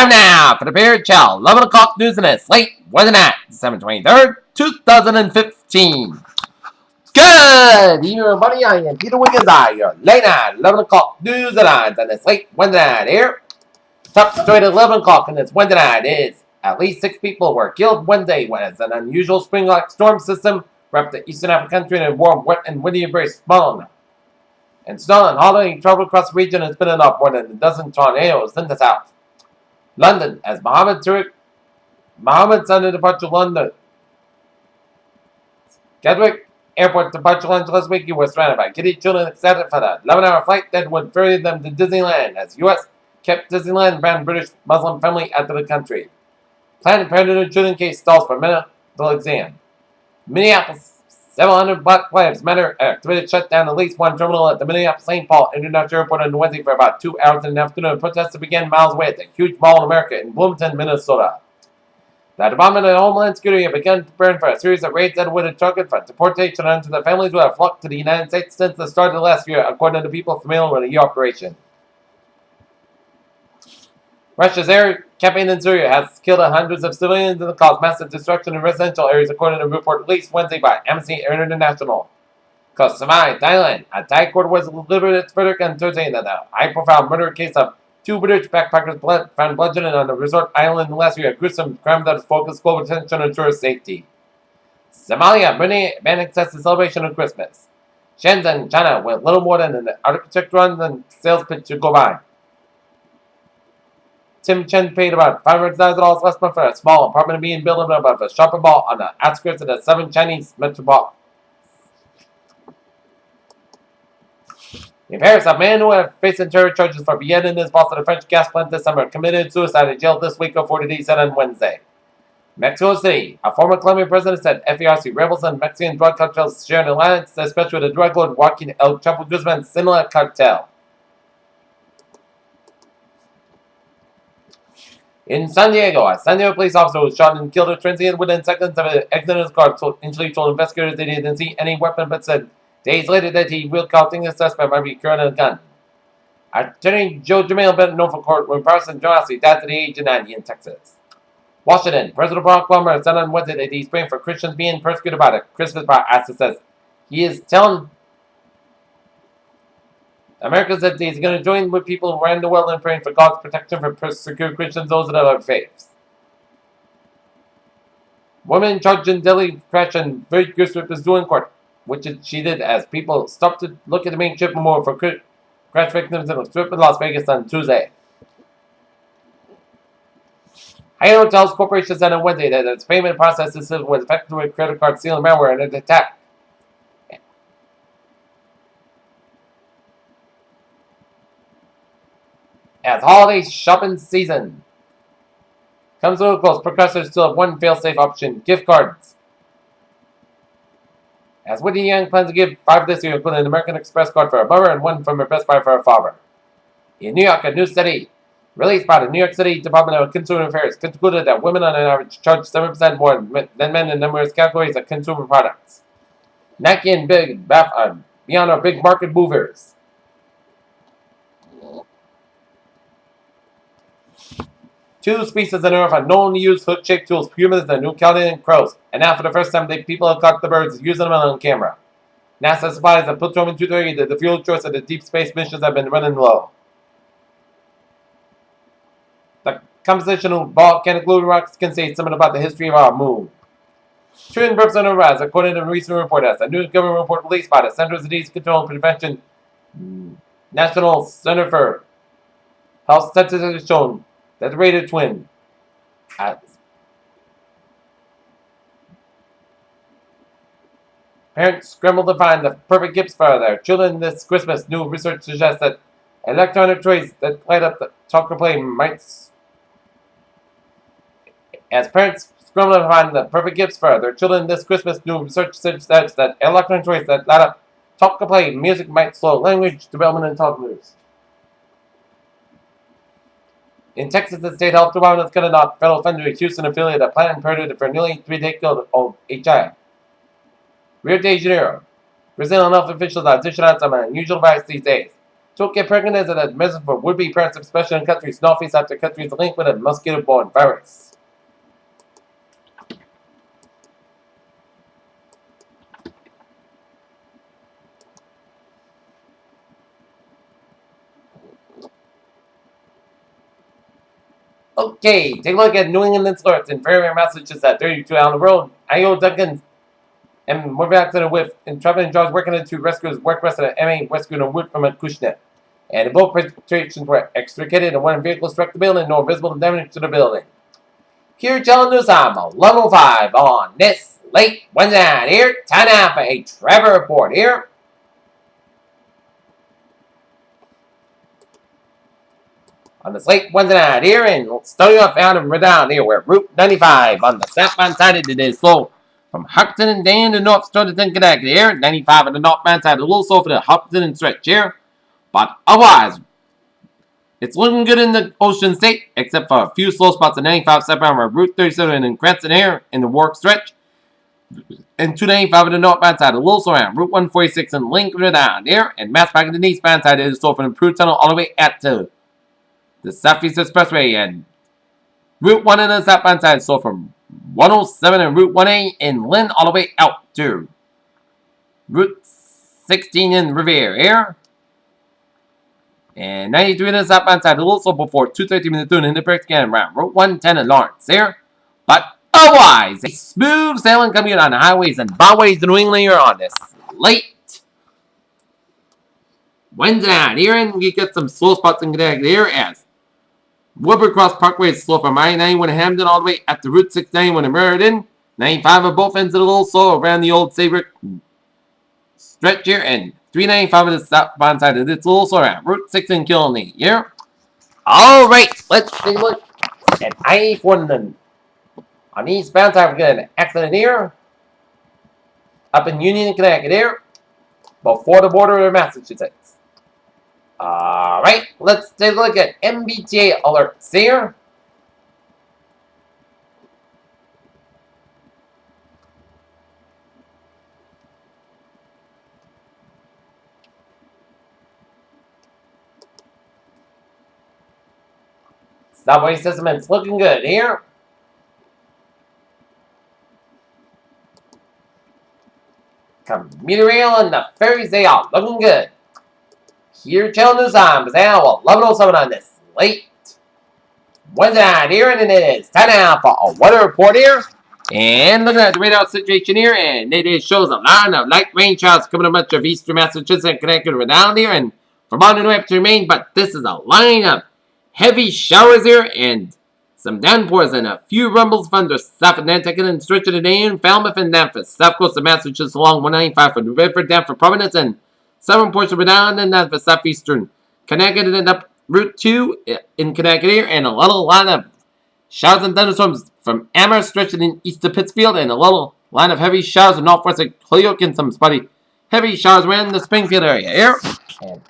Time now for the Beard Chill 11 o'clock news and it's late Wednesday night, December 23rd, 2015. Good evening, everybody. I am Peter Wiggins. I your late night 11 o'clock news and it's late Wednesday night here. Top story at 11 o'clock and it's Wednesday night is at least 6 people were killed Wednesday when it's an unusual spring-like storm system wrapped the Eastern African country in a warm, wet, and windy embrace. Snow and holiday travel across the region has been enough more than a dozen tornadoes in the south. London, as Mohammed Sunday departure London. Gatwick Airport departure lunch last week, you were surrounded by kiddie children excited for the 11-hour flight that would ferry them to Disneyland, as U.S. kept Disneyland banned British Muslim family out of the country. Planned Parenthood children case stalls for medical exam. Minneapolis, 700 black lives matter activities shut down at least one terminal at the Minneapolis-St. Paul International Airport on Wednesday for about 2 hours in the afternoon. Protests began miles away at the huge mall in America in Bloomington, Minnesota. The Department of Homeland Security had begun preparing for a series of raids that would have targeted for deportation onto the families who have flocked to the United States since the start of last year, according to people familiar with the operation. Russia's air campaign in Syria has killed hundreds of civilians and caused massive destruction in residential areas, according to a report released Wednesday by Amnesty International. Koh Samui, Thailand, a Thai court was delivered its verdict on Thursday in the high-profile murder case of 2 British backpackers found bludgeoned on a resort island last year, a gruesome crime that has focused global attention on tourist safety. Somalia, ban access to celebration of Christmas. Shenzhen, China, with little more than an architect run and sales pitch to go by. Tim Chen paid about $500,000 last month for a small apartment being built above a shopping mall on the outskirts of the southern Chinese metropolitan. In Paris, a man who had facing terror charges for beheading his boss at a French gas plant this summer committed suicide in jail this week, according to he said on Wednesday. Mexico City, a former Colombian president said FARC rebels and Mexican drug cartels share an alliance, especially with the drug lord Joaquin El Chapo Guzman's Sinaloa cartel. In San Diego, a San Diego police officer was shot and killed a transient within seconds of an accident in his car. Initially told investigators they didn't see any weapon, but said days later that he will thinking the suspect might be carrying a gun. Attorney Joe Jamil better known for court when Parson Johnson died at the age of 90 in Texas. Washington, President Barack Obama said on Wednesday that he's praying for Christians being persecuted by the Christmas protest. Says he is telling America that he's going to join with people around the world in praying for God's protection for persecuted Christians, those of other faiths. Woman charged in Delhi crash and very gruesome was due in court, which she did as people stopped to look at the main strip memorial for crash victims in a strip in Las Vegas on Tuesday. Hyatt Hotels Corporation said on Wednesday that its payment process system was affected with credit card stealing malware and an attack. As holiday shopping season comes to a close, progressives still have one fail-safe option: gift cards. As Whitney Young plans to give 5 this year, including an American Express card for her mother and 1 from her Best Buy for her father. In New York, a new study released by the New York City Department of Consumer Affairs concluded that women on average charge 7% more than men in numerous categories of consumer products. Nike and Beyond are big market movers. Two species on Earth are known to use hook-shaped tools, humans and New Caledonia crows, and now for the first time people have caught the birds using them on camera. NASA supplies of plutonium-238 that the fuel choice of the deep space missions have been running low. The composition of volcanic glue rocks can say something about the history of our moon. Twin births on the rise, according to a recent report, as a new government report released by the Centers for Disease Control and Prevention National Center for Health Statistics shown that the rate of twin parents scramble to find the perfect gifts for their children this Christmas. New research suggests that electronic toys that light up the chocolate play might. As parents scramble to find the perfect gifts for their children this Christmas, new research suggests that electronic toys that light up chocolate play music might slow language development in toddlers. In Texas, the state health department has cut off federal funding to a Houston affiliate of Planned Parenthood for nearly 3-decade-old HI. Rio de Janeiro, Brazilian health officials are dishing out some unusual advice these days. Don't get pregnant as a medicine for would-be parents, especially in countries northeast after countries linked with a mosquito-borne virus. Okay, take a look at New England alerts in Fairhaven, Massachusetts at 32 on the road. I.O. Duncan and more accident with intrepid and George working into rescuers work resident M.A. rescued a wood from a Kushnet. And both situations were extricated and one vehicle struck the building, no visible damage to the building. Here, Channel News time, 11:05 on this late Wednesday night here. Time now for a Trevor report here. On this late Wednesday night here, and starting off out in Redown here, where Route 95 on the southbound side of it is slow. From Huckton and Dan to North Stonington, Connecticut here, 95 on the northbound side, a little slow for the Huckton and stretch here. But otherwise, it's looking good in the Ocean State, except for a few slow spots on 95 southbound where Route 37 in Cranston here in the Warwick stretch. And 295 on the northbound side, a little slow around Route 146 in Lincoln down here. And Mass back on the eastbound side is slow from the Improved Tunnel all the way out to the Southeast Expressway. And Route 1 on the southbound side is slow from 107 and Route 1A in Lynn all the way out to Route 16 in Revere here. And 93 on the southbound side, a little slow before 2:30 minutes doing in the break again around Route 110 in Lawrence here. But otherwise, a smooth sailing coming on the highways and byways in New England here on this late Wednesday night here. And we get some slow spots in Connecticut here as Woodward Cross Parkway is slow from I-91 in Hamden all the way up to Route 691 in Meriden. 95 at both ends a little slow around the old Saybrook stretch here. And 395 on the southbound side of it's a little slow around Route 6 in Killenly here. Alright, let's take a look at I-84 on the eastbound side. We got an accident here up in Union, Connecticut here before the border of Massachusetts. Alright, let's take a look at MBTA alerts here. Subway system is looking good here. Commuter rail and the ferries, they are looking good. Here, Channel News time is now 11:07 on this late Wednesday night here, and it is time now for a weather report here. And looking at the radar situation here, and it shows a line of light rain showers coming up much of eastern Massachusetts and Connecticut around here, and Vermont and New Hampshire remain. But this is a line of heavy showers here and some downpours and a few rumbles from the south of Nantucket and stretch of the day in Falmouth and Memphis. South coast of Massachusetts along 195 from New Bedford down for Providence and southern portion of Rhode Island and down for southeastern Connecticut and up Route 2 in Connecticut here. And a little line of showers and thunderstorms from Amherst stretching east of Pittsfield. And a little line of heavy showers in northwest of Holyoke and some spotty heavy showers around the Springfield area here. And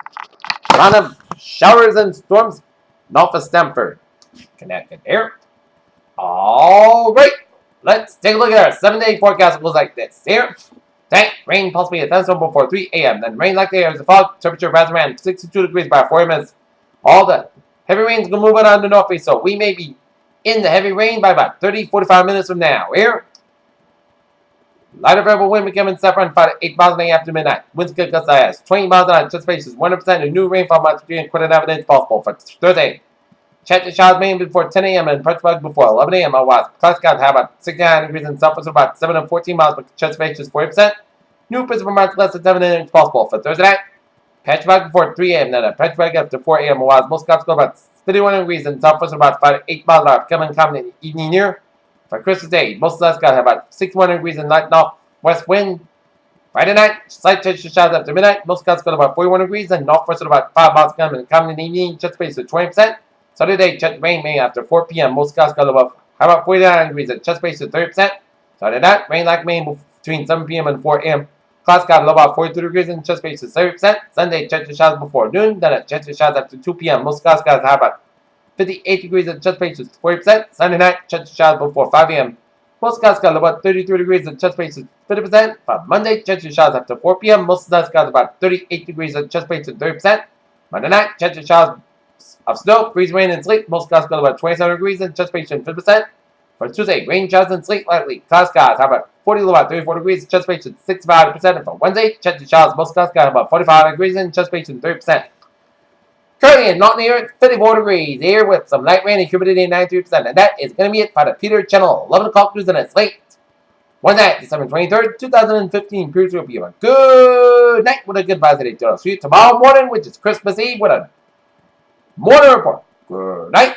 a lot of showers and storms north of Stamford, Connecticut here. Alright, let's take a look at our 7-day forecast. It looks like this here. Tonight, rain possibly a thunderstorm before 3 a.m. Then rain likely as a fog. Temperature rises around 62 degrees by 40 minutes. All the heavy rain's going to move on the northeast, so we may be in the heavy rain by about 30-45 minutes from now here. Lighter variable wind becoming south around 5 to 8 miles an hour after midnight. Winds could gust as 20 miles an hour. Anticipations 100% of new rainfall amounts between quarter and evidence possible for Thursday. Check the showers mainly before 10 a.m. and Pittsburgh before 11 a.m. Otherwise, clouds got to have about 69 degrees and southwest about 7 and 14 miles, but anticipations 40%. New Pittsburgh amounts less than 7 inches possible for Thursday night. Pittsburgh before 3 a.m. Then Pittsburgh after 4 a.m. Otherwise, most clouds go about 51 degrees and southwest about 5 to 8 miles an hour. Common in the evening here. For Christmas Day, most clouds got to have about 61 degrees and light northwest wind. Friday night, slight change to showers after midnight. Most clouds got about 41 degrees and northwest at about 5 miles common in the evening. Anticipations 20%. Saturday, check rain may after 4 p.m. Most clouds got about 49 degrees and anticipations 30%. Saturday night, rain like rain between 7 p.m. and 4 a.m. Clouds got about 42 degrees and anticipations 30%. Sunday, check the showers before noon. Then check the showers after 2 p.m. Most clouds got about 58 degrees and anticipations 40%. Sunday night, check the showers before 5 a.m. Most clouds got about 33 degrees and anticipations 50%. For Monday, check the showers after 4 p.m. Most clouds got about 38 degrees and anticipations 30%. Monday night, chances of snow, freeze, rain, and sleet. Most clouds got about 27 degrees and anticipation 50%. For Tuesday, rain, showers, and sleet lightly. Cloud skies have about 40 to about 34 degrees, anticipation 65%. And for Wednesday, chances of showers, most clouds got about 45 degrees and anticipation 30%. Currently in Norton here, 54 degrees here with some light rain and humidity 93%. And that is going to be it for the Peter Channel 11 o'clock news and it's late. Wednesday, December 23rd, 2015. Cruise will be a good night with a good positive total. See you tomorrow morning, which is Christmas Eve, with a morning report. Good night.